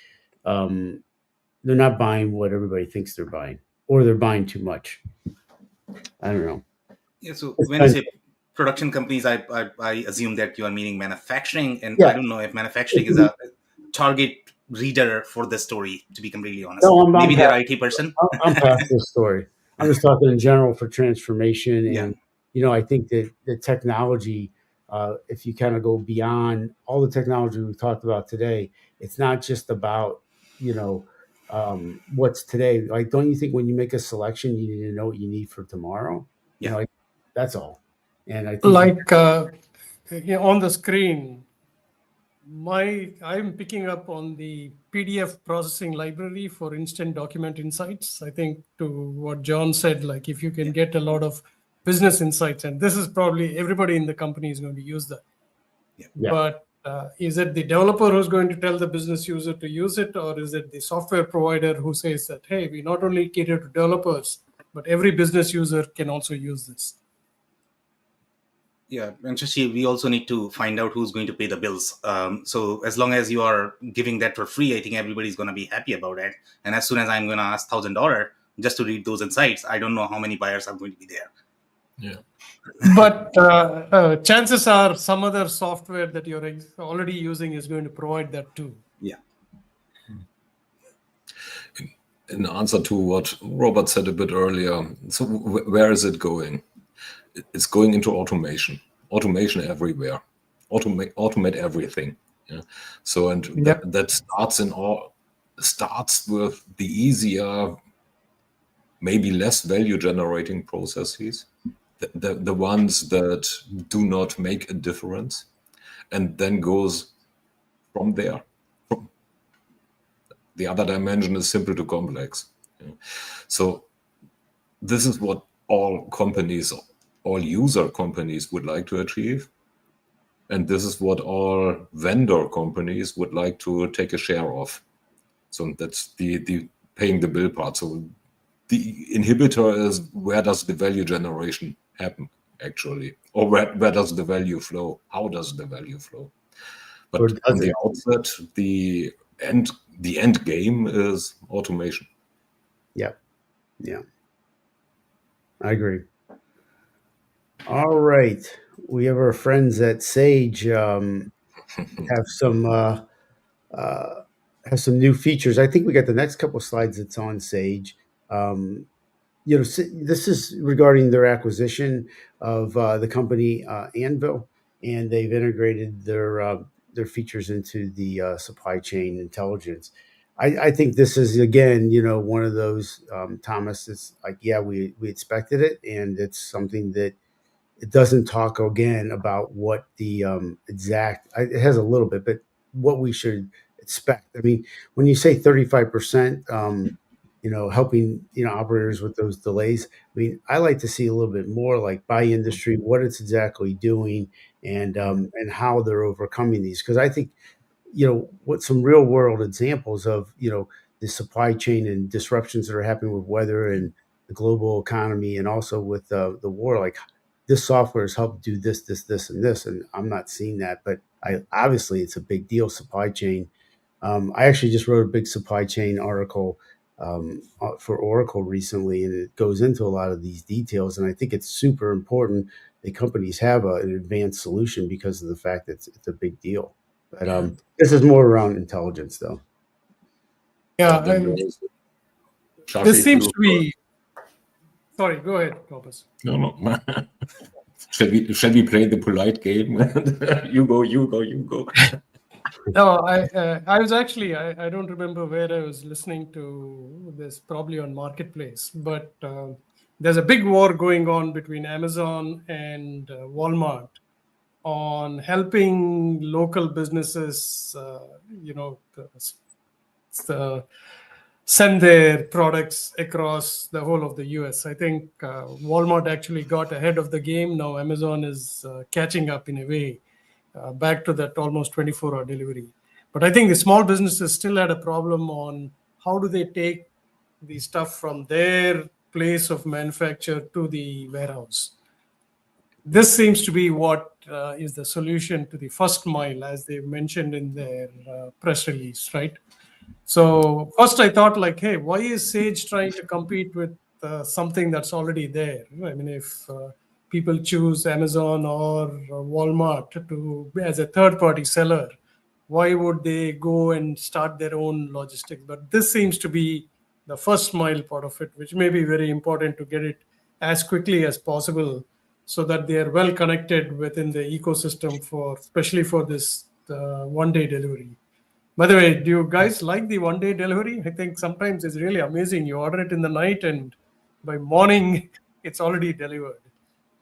they're not buying what everybody thinks they're buying, or they're buying too much. I don't know. Yeah. So when you say production companies, I assume that you are meaning manufacturing, and I don't know if manufacturing is a target reader for the story. To be completely honest, no, maybe they're IT person. I'm past this story. I'm just talking in general for transformation, and I think that the technology, if you kind of go beyond all the technology we've talked about today, it's not just about what's today. Like, don't you think when you make a selection, you need to know what you need for tomorrow? That's all. And I think on the screen, I'm picking up on the PDF processing library for instant document insights. I think to what John said, like if you can get a lot of business insights, and this is probably everybody in the company is going to use that. But is it the developer who's going to tell the business user to use it, or is it the software provider who says that, hey, we not only cater to developers, but every business user can also use this? Yeah, and Shashi, we also need to find out who's going to pay the bills. So as long as you are giving that for free, I think everybody's going to be happy about it. And as soon as I'm going to ask $1,000 just to read those insights, I don't know how many buyers are going to be there. Yeah. But chances are some other software that you're already using is going to provide that too. Yeah. In answer to what Robert said a bit earlier, so where is it going? It's going into automation everywhere, automate everything. Yeah. So, and that starts with the easier, maybe less value generating processes, the ones that do not make a difference, and then goes from there. The other dimension is simple to complex. Yeah. So this is what all user companies would like to achieve. And this is what all vendor companies would like to take a share of. So that's the paying the bill part. So the inhibitor is, where does the value generation happen, actually? Or where does the value flow? How does the value flow? But on the outset, the end game is automation. Yeah. I agree. All right, we have our friends at Sage have some new features. I think we got the next couple of slides that's on Sage. This is regarding their acquisition of the company Anvil, and they've integrated their features into the supply chain intelligence. I think this is, again, one of those, Thomas, it's like, we expected it, and it's something that it doesn't talk again about what the exact, it has a little bit, but what we should expect. I mean, when you say 35%, helping, operators with those delays, I mean, I like to see a little bit more, like by industry, what it's exactly doing, and how they're overcoming these. Because I think, what some real world examples of, the supply chain and disruptions that are happening with weather and the global economy, and also with the war, like, this software has helped do this, and this, and I'm not seeing that, but obviously it's a big deal, supply chain. I actually just wrote a big supply chain article for Oracle recently, and it goes into a lot of these details, and I think it's super important that companies have an advanced solution because of the fact that it's a big deal. But this is more around intelligence, though. Yeah, this seems to be. Sorry, go ahead, Thomas. No. Shall we play the polite game? You go. No, I was actually, I don't remember where I was listening to this, probably on Marketplace, but there's a big war going on between Amazon and Walmart on helping local businesses, send their products across the whole of the US. I think Walmart actually got ahead of the game. Now Amazon is catching up in a way, back to that almost 24-hour delivery. But I think the small businesses still had a problem on how do they take the stuff from their place of manufacture to the warehouse. This seems to be what is the solution to the first mile, as they mentioned in their press release, right? So first I thought like, hey, why is Sage trying to compete with something that's already there? I mean, if people choose Amazon or Walmart to as a third-party seller, why would they go and start their own logistics? But this seems to be the first mile part of it, which may be very important to get it as quickly as possible, so that they are well connected within the ecosystem for, especially for this one-day delivery. By the way, do you guys like the one-day delivery? I think sometimes it's really amazing. You order it in the night and by morning it's already delivered.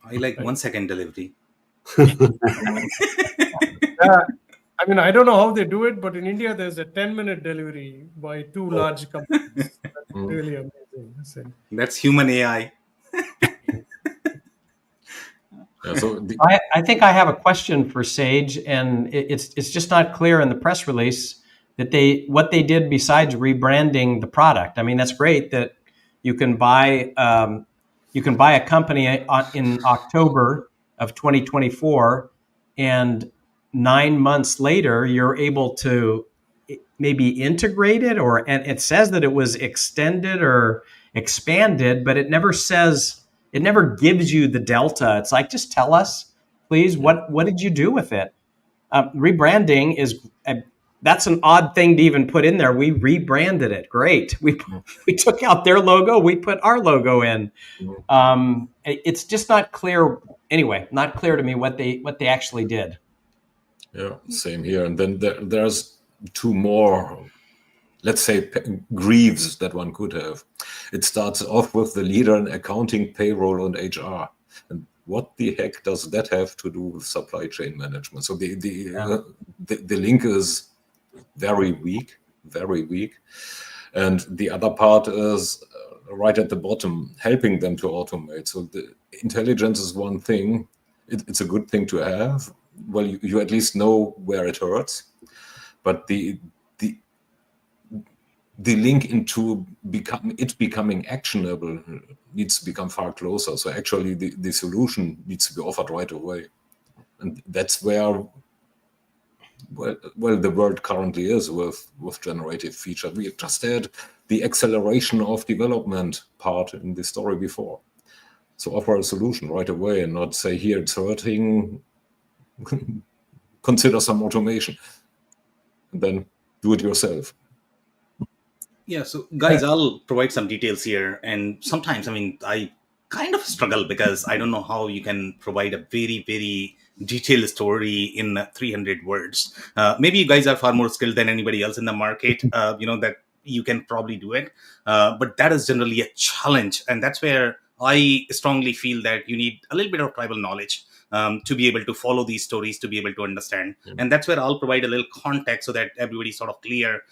I like 1 second delivery. I mean, I don't know how they do it, but in India there's a 10-minute delivery by two large companies. That's really amazing. That's human AI. Yeah, so I think I have a question for Sage, and it's just not clear in the press release that what they did besides rebranding the product. I mean, that's great that you can buy a company in October of 2024, and 9 months later you're able to maybe integrate it, and it says that it was extended or expanded, but it never says. It never gives you the delta. It's like, just tell us, please, what did you do with it? Rebranding that's an odd thing to even put in there. We rebranded it. Great. We took out their logo. We put our logo in. It's just not clear. Anyway, not clear to me what they actually did. Yeah, same here. And then there's two more, let's say, grieves that one could have. It starts off with the leader in accounting, payroll, and HR. And what the heck does that have to do with supply chain management? So the link is very weak, very weak. And the other part is right at the bottom, helping them to automate. So the intelligence is one thing. It's a good thing to have. Well, you at least know where it hurts. But the link into becoming actionable needs to become far closer. So actually the solution needs to be offered right away. And that's where, well, the world currently is with generative feature. We just had the acceleration of development part in the story before. So offer a solution right away and not say, here, it's hurting, consider some automation, and then do it yourself. Yeah, so guys, I'll provide some details here. And sometimes, I mean, I kind of struggle because I don't know how you can provide a very, very detailed story in 300 words. Maybe you guys are far more skilled than anybody else in the market, that you can probably do it. But that is generally a challenge. And that's where I strongly feel that you need a little bit of tribal knowledge to be able to follow these stories, to be able to understand. And that's where I'll provide a little context so that everybody's sort of clear,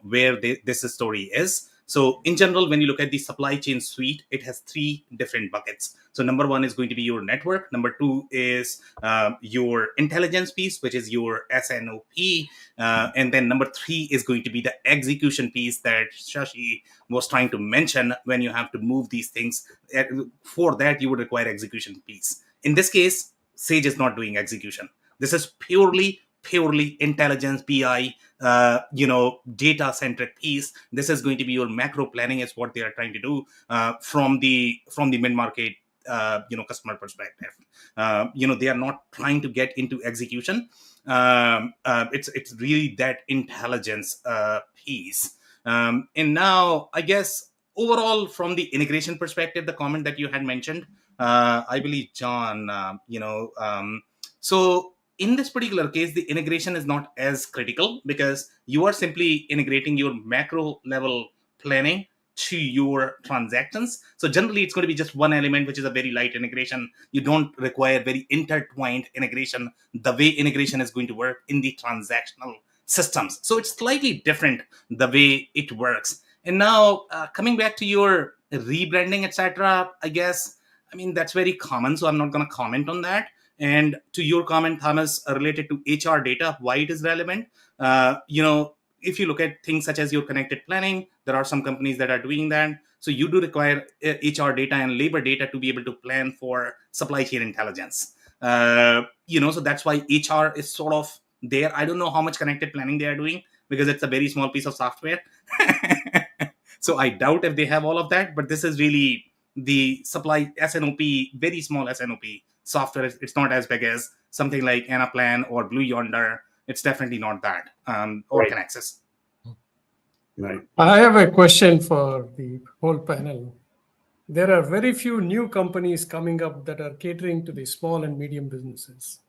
where this story is. So in general, when you look at the supply chain suite, it has three different buckets. So number one is going to be your network. Number two is your intelligence piece, which is your SNOP. And then number three is going to be the execution piece that Shashi was trying to mention. When you have to move these things, for that, you would require execution piece. In this case, Sage is not doing execution. This is purely intelligence, BI, data-centric piece. This is going to be your macro planning, is what they are trying to do from the mid-market, customer perspective. They are not trying to get into execution. It's really that intelligence piece. And now, I guess, overall, from the integration perspective, the comment that you had mentioned, I believe, John, so in this particular case, the integration is not as critical because you are simply integrating your macro level planning to your transactions. So generally, it's going to be just one element, which is a very light integration. You don't require very intertwined integration, the way integration is going to work in the transactional systems. So it's slightly different the way it works. And now coming back to your rebranding, etc., I guess, I mean, that's very common, so I'm not going to comment on that. And to your comment, Thomas, related to HR data, why it is relevant, if you look at things such as your connected planning, there are some companies that are doing that. So you do require HR data and labor data to be able to plan for supply chain intelligence. So that's why HR is sort of there. I don't know how much connected planning they are doing because it's a very small piece of software. So I doubt if they have all of that, but this is really the supply SNOP, very small SNOP software. It's not as big as something like Anaplan or Blue Yonder. It's definitely not that, or Right. Kinaxis. Right. I have a question for the whole panel. There are very few new companies coming up that are catering to the small and medium businesses.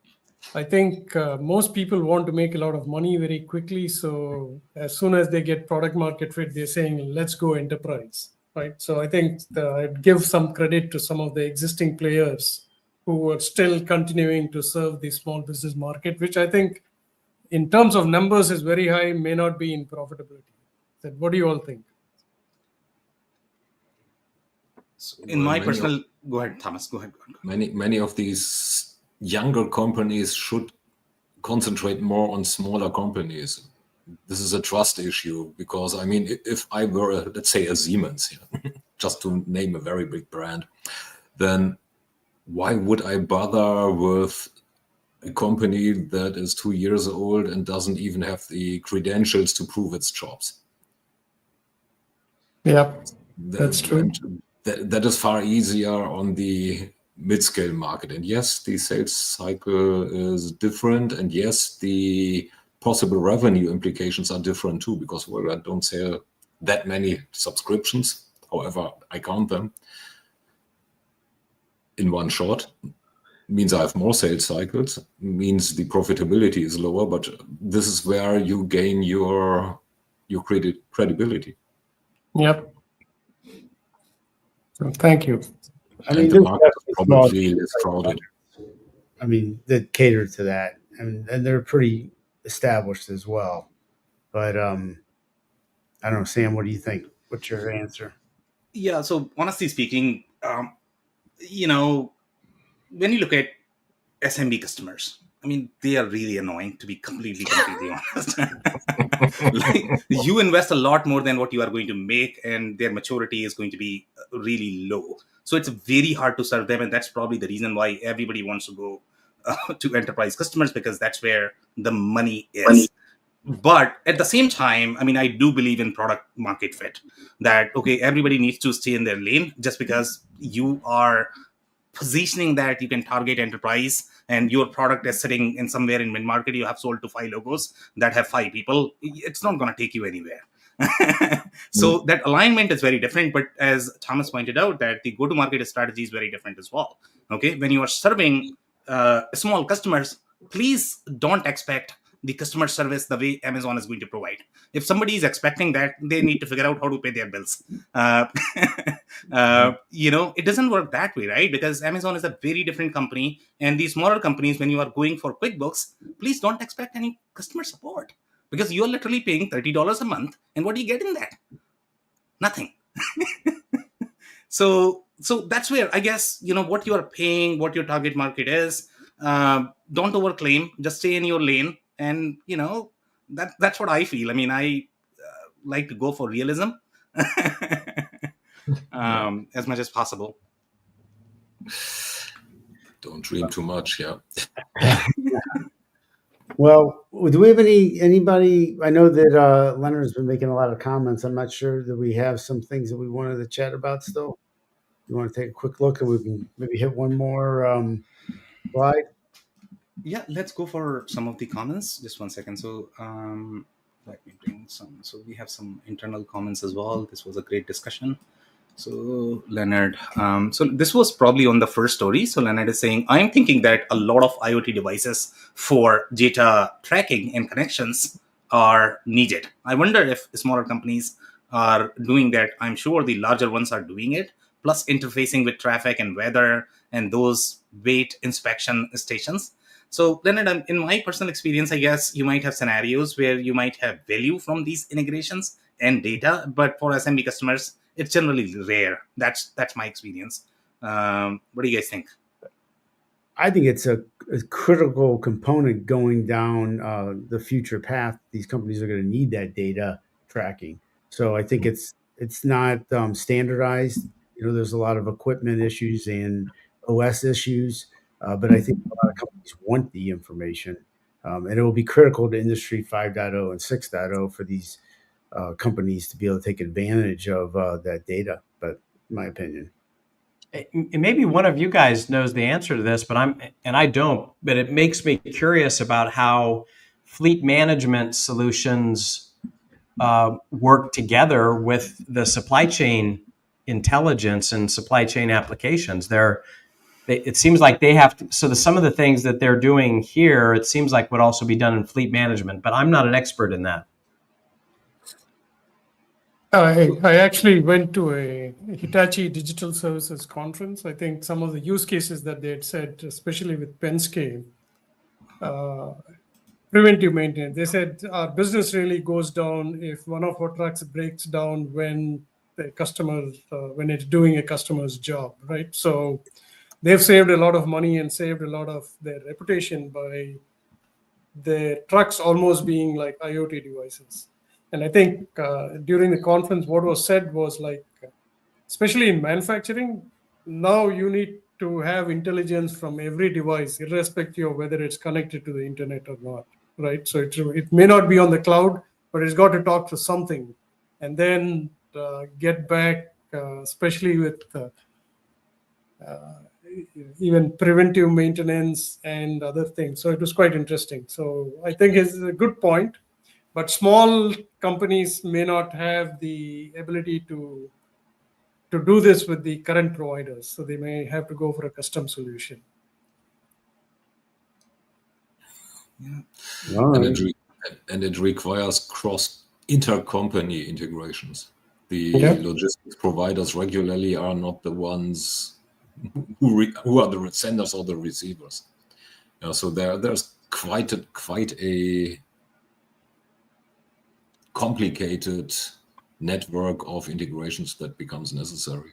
I think most people want to make a lot of money very quickly. So as soon as they get product market fit, they're saying, let's go enterprise, right? So I think I'd give some credit to some of the existing players who are still continuing to serve the small business market, which I think in terms of numbers is very high, may not be in profitability. So what do you all think? In my personal, go ahead, Thomas. Go ahead. Many of these younger companies should concentrate more on smaller companies. This is a trust issue because, I mean, if I were, let's say, a Siemens, just to name a very big brand, then why would I bother with a company that is 2 years old and doesn't even have the credentials to prove its jobs? Yeah, that's true. That is far easier on the mid-scale market. And yes, the sales cycle is different. And yes, the possible revenue implications are different too, because I don't sell that many subscriptions. However, I count them in one shot. Means I have more sales cycles, means the profitability is lower, but this is where you gain your credibility. Yep. So thank you. I mean, the market is probably less crowded. I mean, that cater to that, and they're pretty established as well. But I don't know, Sam, what do you think? What's your answer? Yeah. So honestly speaking, when you look at SMB customers, I mean, they are really annoying, to be completely honest. Like, you invest a lot more than what you are going to make, and their maturity is going to be really low. So it's very hard to serve them, and that's probably the reason why everybody wants to go to enterprise customers, because that's where the money is. But at the same time, I mean, I do believe in product market fit. That, okay, everybody needs to stay in their lane. Just because you are positioning that you can target enterprise and your product is sitting in somewhere in mid-market, you have sold to 5 logos that have 5 people, it's not going to take you anywhere. So that alignment is very different. But as Thomas pointed out, that the go-to-market strategy is very different as well. Okay, when you are serving small customers, please don't expect the customer service the way Amazon is going to provide. If somebody is expecting that, they need to figure out how to pay their bills. It doesn't work that way, right? Because Amazon is a very different company. And these smaller companies, when you are going for QuickBooks, please don't expect any customer support, because you're literally paying $30 a month. And what do you get in that? Nothing. So that's where, I guess, what you are paying, what your target market is. Don't overclaim, just stay in your lane. And that's what I feel. I mean, I like to go for realism as much as possible. Don't dream too much. Yeah. Well, do we have anybody? I know that Leonard has been making a lot of comments. I'm not sure that we have some things that we wanted to chat about still. You want to take a quick look, and we can maybe hit one more slide? Yeah, let's go for some of the comments. Just one second. So let me bring some. So we have some internal comments as well. This was a great discussion. So Leonard, so this was probably on the first story. So Leonard is saying, I'm thinking that a lot of IoT devices for data tracking and connections are needed. I wonder if smaller companies are doing that. I'm sure the larger ones are doing it, plus interfacing with traffic and weather and those weight inspection stations. So Leonard, in my personal experience, I guess you might have scenarios where you might have value from these integrations and data, but for SMB customers, it's generally rare. That's my experience. What do you guys think? I think it's a critical component going down the future path. These companies are going to need that data tracking. So I think it's not standardized. There's a lot of equipment issues and OS issues, but I think a lot of companies want the information, and it will be critical to Industry 5.0 and 6.0 for these companies to be able to take advantage of that data. But in my opinion. Maybe one of you guys knows the answer to this, but I don't. But it makes me curious about how fleet management solutions work together with the supply chain intelligence and supply chain applications. It seems like they have to. So some of the things that they're doing here, it seems like would also be done in fleet management. But I'm not an expert in that. I actually went to a Hitachi Digital Services conference. I think some of the use cases that they had said, especially with Penske, preventive maintenance. They said our business really goes down if one of our trucks breaks down when the customer, when it's doing a customer's job, right? So they've saved a lot of money and saved a lot of their reputation by their trucks almost being like IoT devices. And I think during the conference, what was said was like, especially in manufacturing, now you need to have intelligence from every device, irrespective of whether it's connected to the internet or not, right? So it may not be on the cloud, but it's got to talk to something and then get back, especially with even preventive maintenance and other things. So it was quite interesting. So I think it's a good point. But small companies may not have the ability to do this with the current providers. So they may have to go for a custom solution. Yeah. And it requires intercompany integrations. The logistics providers regularly are not the ones who are the senders or the receivers. So there's quite a complicated network of integrations that becomes necessary.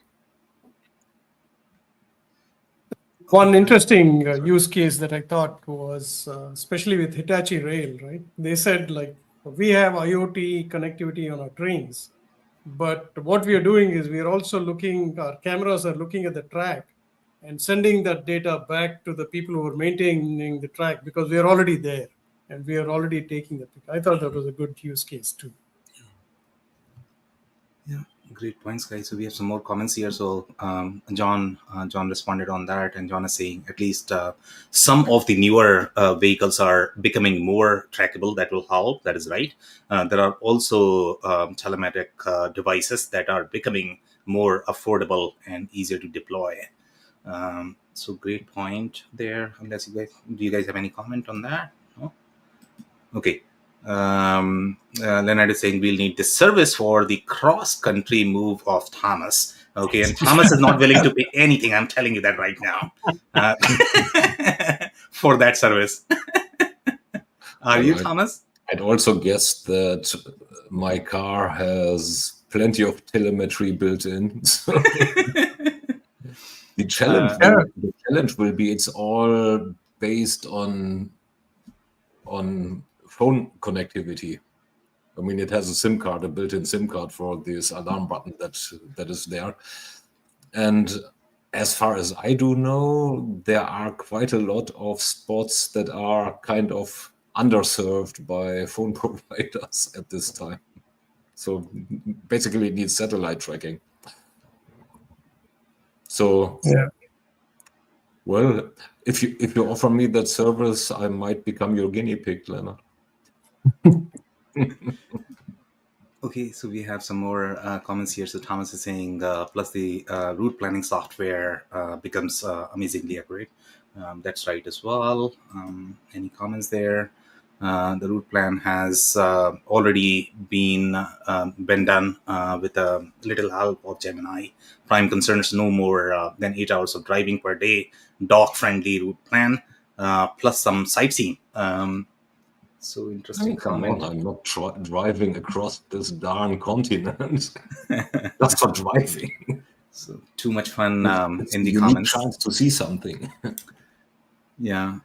One interesting use case that I thought was, especially with Hitachi Rail, right? They said, like, we have IoT connectivity on our trains, but what we are doing is we are also our cameras are looking at the track and sending that data back to the people who are maintaining the track because we are already there and we are already taking that. I thought that was a good use case too. Yeah, great points, guys. So we have some more comments here. So John responded on that, and John is saying at least some of the newer vehicles are becoming more trackable. That will help. That is right. There are also telematic devices that are becoming more affordable and easier to deploy. So great point there. Unless do you guys have any comment on that? No? Okay. Leonard is saying we'll need this service for the cross-country move of Thomas. Okay, and Thomas is not willing to pay anything. I'm telling you that right now for that service. Are you, Thomas? I'd also guess that my car has plenty of telemetry built in. So the challenge will be it's all based on phone connectivity. I mean, it has a SIM card, a built-in SIM card for this alarm button that is there. And as far as I do know, there are quite a lot of spots that are kind of underserved by phone providers at this time. So basically it needs satellite tracking. So well, if you offer me that service, I might become your guinea pig, Leonard. Okay, so we have some more comments here. So Thomas is saying, plus the route planning software becomes amazingly accurate. That's right as well. Any comments there? The route plan has already been done with a little help of Gemini. Prime concerns no more than 8 hours of driving per day. Dog-friendly route plan, plus some sightseeing. So interesting comment. I'm not driving across this darn continent. That's for driving. So too much fun in the unique comments. chance to see something. Yeah.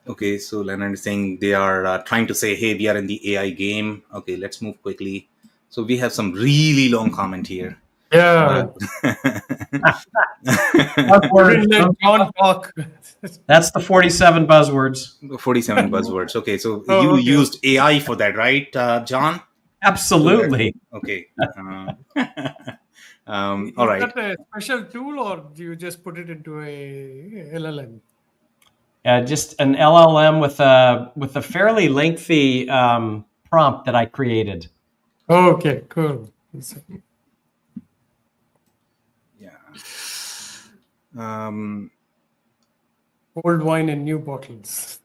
Okay, so Leonard is saying they are trying to say, hey, we are in the AI game. Okay, let's move quickly. So we have some really long comment here. Yeah. You didn't let John talk. That's the 47 buzzwords. 47 buzzwords. Okay, so Oh, you okay. used AI for that, right, John? Absolutely. Okay. All Is right. that a special tool, or do you just put it into a LLM? Just an LLM with a fairly lengthy prompt that I created. Okay, cool. Yeah. Old wine in new bottles.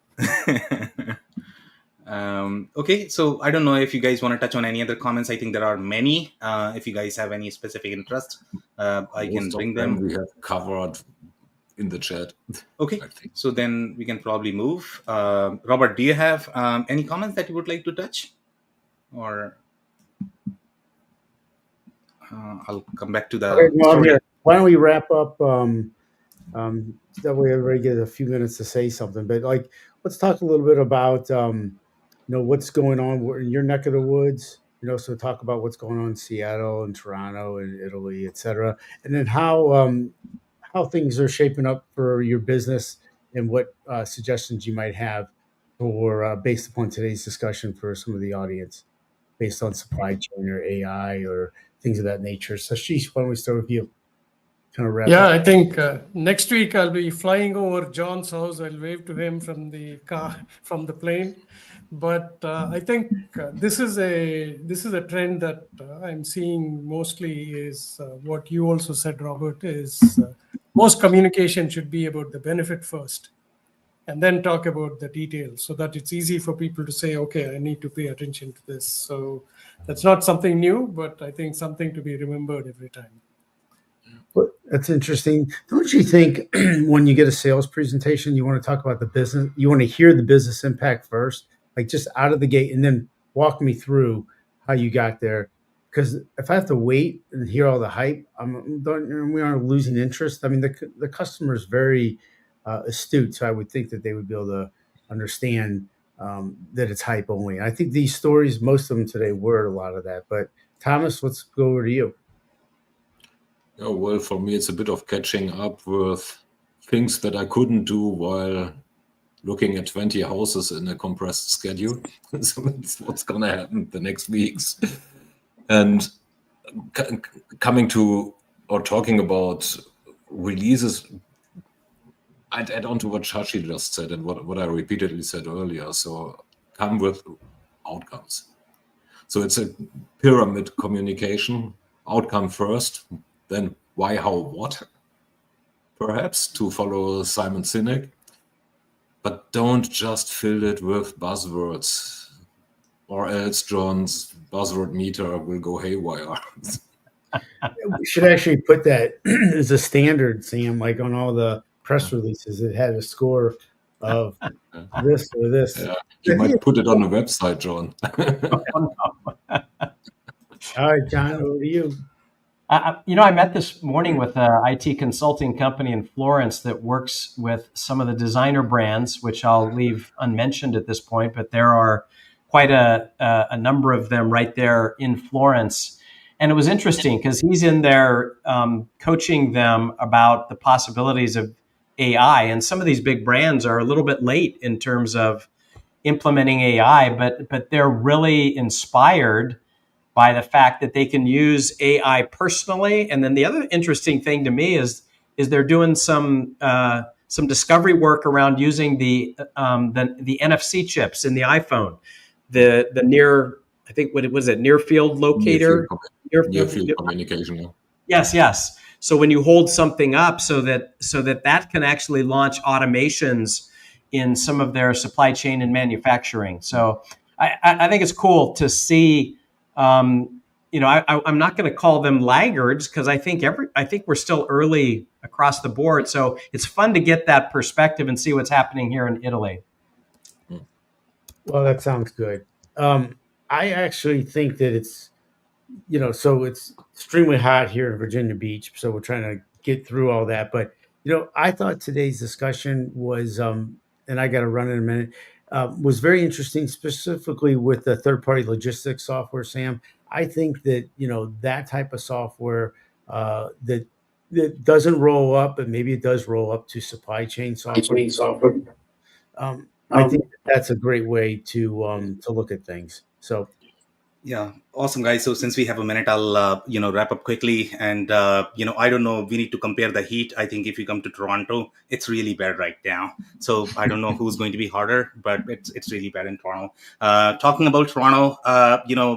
Okay, so I don't know if you guys want to touch on any other comments. I think there are many. If you guys have any specific interest, I can bring them. We have covered in the chat. Okay, so then we can probably move. Robert, do you have any comments that you would like to touch? Or I'll come back to the story. Why don't we wrap up? That way everybody gets a few minutes to say something. But like, let's talk a little bit about what's going on in your neck of the woods. So talk about what's going on in Seattle and Toronto and Italy, et cetera, and then how things are shaping up for your business and what suggestions you might have for based upon today's discussion for some of the audience, based on supply chain or AI or things of that nature. So, Shashi, why don't we start with you? Kind of wrap up. I think next week I'll be flying over John's house. I'll wave to him from the car, from the plane. But I think this is a trend that I'm seeing mostly is what you also said, Robert, is most communication should be about the benefit first, and then talk about the details, so that it's easy for people to say, okay, I need to pay attention to this. So that's not something new, but I think something to be remembered every time. Well, that's interesting. Don't you think when you get a sales presentation, you want to talk about the business, you want to hear the business impact first, like just out of the gate, and then walk me through how you got there? Because if I have to wait and hear all the hype, we are losing interest. I mean, the customer is very astute, so I would think that they would be able to understand that it's hype only. And I think these stories, most of them today, were a lot of that. But Thomas, let's go over to you. Oh, well, for me, it's a bit of catching up with things that I couldn't do while looking at 20 houses in a compressed schedule. So that's what's going to happen the next weeks. And coming to or talking about releases, I'd add on to what Shashi just said and what I repeatedly said earlier. So come with outcomes. So it's a pyramid communication, outcome first, then why, how, what, perhaps, to follow Simon Sinek. But don't just fill it with buzzwords, or else John's buzzword meter will go haywire. We should actually put that as a standard, Sam, like on all the press releases. It had a score of this or this. Yeah, you might put it on the website, John. All right, John, over to you. I met this morning with an IT consulting company in Florence that works with some of the designer brands, which I'll leave unmentioned at this point, but there are quite a number of them right there in Florence. And it was interesting because he's in there coaching them about the possibilities of AI. And some of these big brands are a little bit late in terms of implementing AI, but they're really inspired by the fact that they can use AI personally. And then the other interesting thing to me is they're doing some discovery work around using the NFC chips in the iPhone, the near, I think what was it, near field locator, near field communication. Yeah. Yes. So when you hold something up, so that can actually launch automations in some of their supply chain and manufacturing. So I think it's cool to see. I'm not going to call them laggards because I think we're still early across the board. So it's fun to get that perspective and see what's happening here in Italy. Well, that sounds good. I actually think that it's, so it's extremely hot here in Virginia Beach. So we're trying to get through all that. But, I thought today's discussion was, and I got to run in a minute, was very interesting, specifically with the third-party logistics software, Sam. I think that, that type of software that doesn't roll up, but maybe it does roll up to supply chain software. I think that's a great way to look at things. So, yeah, awesome, guys. So since we have a minute, I'll wrap up quickly. And I don't know. We need to compare the heat. I think if you come to Toronto, it's really bad right now. So I don't know who's going to be harder, but it's really bad in Toronto. Talking about Toronto,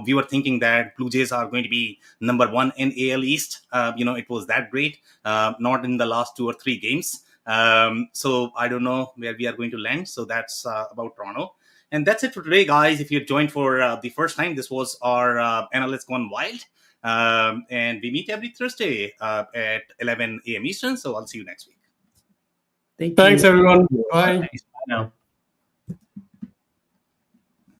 we were thinking that Blue Jays are going to be number 1 in AL East. It was that great. Not in the last 2 or 3 games. So I don't know where we are going to land. So that's about Toronto. And that's it for today, guys. If you joined for the first time, this was our Analysts Gone Wild. And we meet every Thursday at 11 a.m. Eastern. So I'll see you next week. Thanks, everyone. Bye. Thanks. Bye now.